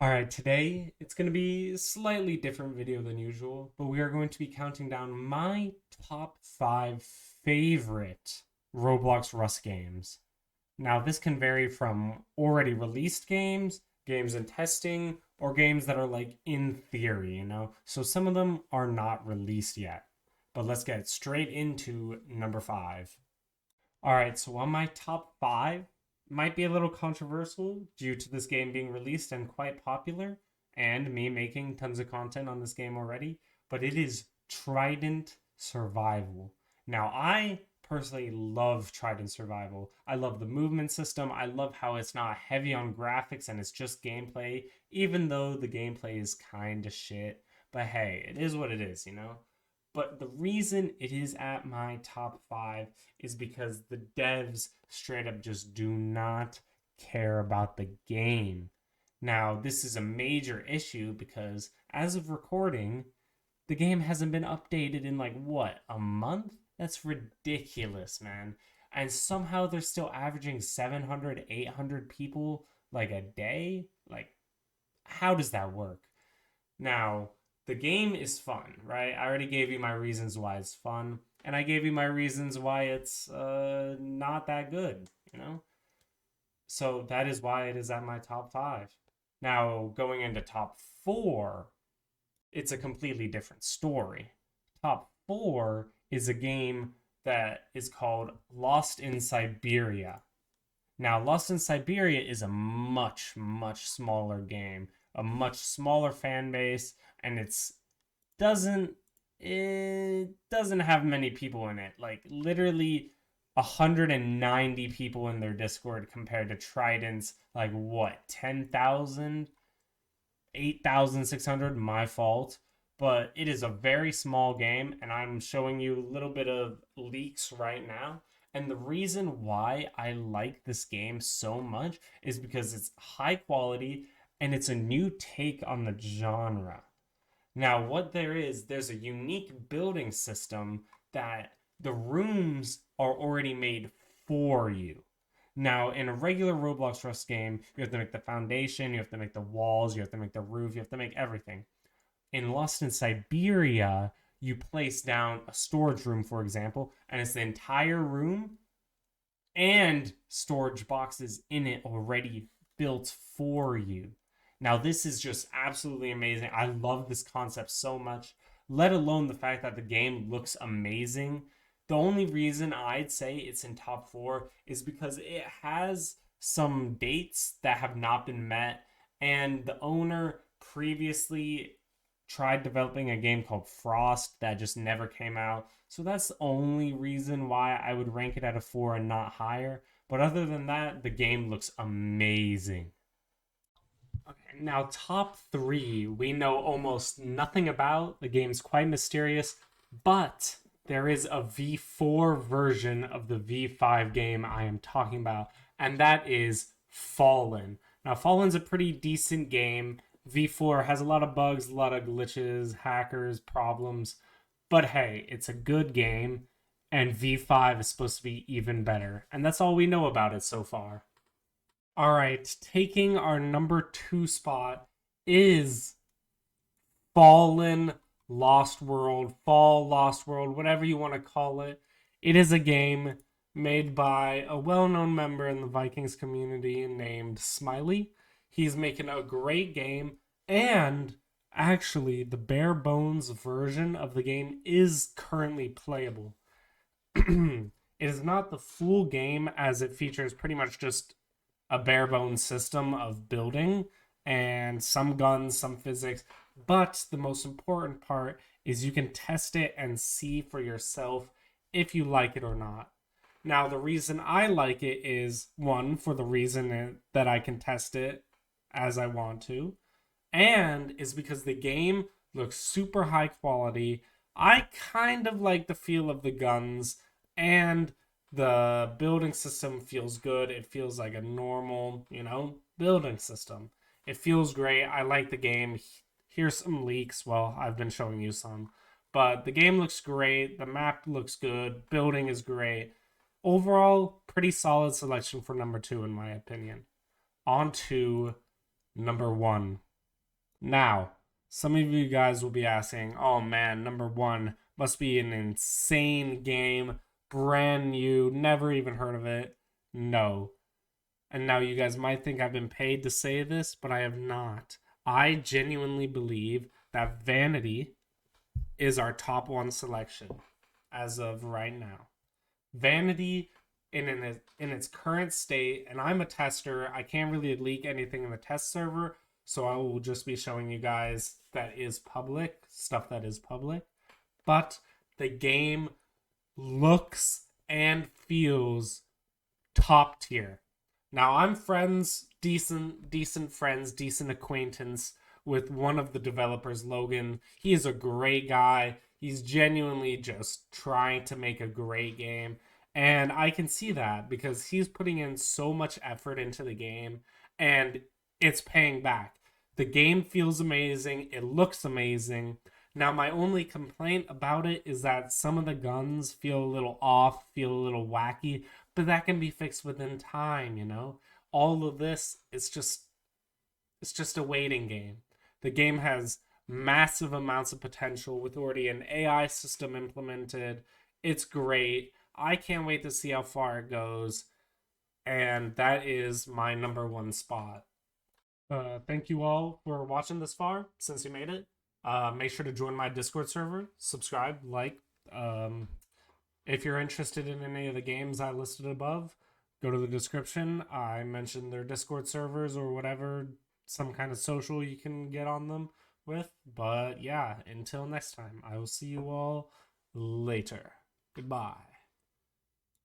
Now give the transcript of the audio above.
Alright, today it's going to be a slightly different video than usual, but we are going to be counting down my top 5 favorite Roblox Rust games. Now, this can vary from already released games, games in testing, or games that are like in theory, So some of them are not released yet. But let's get straight into number 5. All right, so on my top 5, might be a little controversial due to this game being released and quite popular, and me making tons of content on this game already, but it is Trident Survival. Now, I personally love Trident Survival. I love the movement system. I love how it's not heavy on graphics and it's just gameplay, even though the gameplay is kind of shit. But hey, it is what it is. But the reason it is at my top 5 is because the devs straight up just do not care about the game. Now, this is a major issue because as of recording, the game hasn't been updated in like what, a month? That's ridiculous, man. And somehow they're still averaging 700, 800 people like a day? Like, how does that work? Now, the game is fun, right? I already gave you my reasons why it's fun, and I gave you my reasons why it's not that good. So that is why it is at my top 5. Now, going into top 4, it's a completely different story. Top 4 is a game that is called Lost in Siberia. Now, Lost in Siberia is a much, much smaller game, a much smaller fan base, and it doesn't have many people in it. Like literally 190 people in their Discord compared to Trident's like what, 10,000, 8,600. My fault. But it is a very small game, and I'm showing you a little bit of leaks right now. And the reason why I like this game so much is because it's high quality and it's a new take on the genre. Now, what there's a unique building system that the rooms are already made for you. Now, in a regular Roblox Rust game, you have to make the foundation, you have to make the walls, you have to make the roof, you have to make everything. In Lost in Siberia, you place down a storage room, for example, and it's the entire room and storage boxes in it already built for you. Now, this is just absolutely amazing. I love this concept so much, let alone the fact that the game looks amazing. The only reason I'd say it's in top 4 is because it has some dates that have not been met, and the owner previously tried developing a game called Frost that just never came out. So that's the only reason why I would rank it at a 4 and not higher. But other than that, the game looks amazing. Okay, now top 3 we know almost nothing about. The game's quite mysterious, but there is a V4 version of the V5 game I am talking about, and that is Fallen. Now, Fallen's a pretty decent game. V4 has a lot of bugs, a lot of glitches, hackers, problems, but hey, it's a good game, and V5 is supposed to be even better, and that's all we know about it so far. All right, taking our number 2 spot is Fallen Lost World, Fall Lost World, whatever you want to call it. It is a game made by a well-known member in the Vikings community named Smiley. He's making a great game, and actually, the bare bones version of the game is currently playable. It is not the full game, as it features pretty much just a bare bones system of building and some guns, some physics. But the most important part is you can test it and see for yourself if you like it or not. Now, the reason I like it is one, for the reason that I can test it as I want to, and is because the game looks super high quality. I kind of like the feel of the guns, and the building system feels good. It feels like a normal, building system. It feels great. I like the game. Here's some leaks. Well, I've been showing you some. But the game looks great. The map looks good. Building is great. Overall, pretty solid selection for number 2, in my opinion. On to number 1. Now, some of you guys will be asking, oh man, number one must be an insane game, brand new, never even heard of it. No. And now you guys might think I've been paid to say this, but I have not. I genuinely believe that Vanity is our top one selection as of right now. Vanity in its current state, and I'm a tester. I can't really leak anything in the test server, so I will just be showing you guys that is public, stuff that is public. But the game looks and feels top tier. Now I'm friends, decent friends, decent acquaintance with one of the developers, Logan. He is a great guy. He's genuinely just trying to make a great game. And I can see that because he's putting in so much effort into the game and it's paying back. The game feels amazing, it looks amazing. Now, my only complaint about it is that some of the guns feel a little off, feel a little wacky, but that can be fixed within time, you know? All of this is just it's just a waiting game. The game has massive amounts of potential with already an AI system implemented. It's great. I can't wait to see how far it goes. And that is my number one spot. Thank you all for watching this far since you made it. Make sure to join my Discord server, subscribe, like. Um, if you're interested in any of the games I listed above, go to the description. I mentioned their Discord servers or whatever, some kind of social you can get on them with. But yeah, until next time, I will see you all later. Goodbye.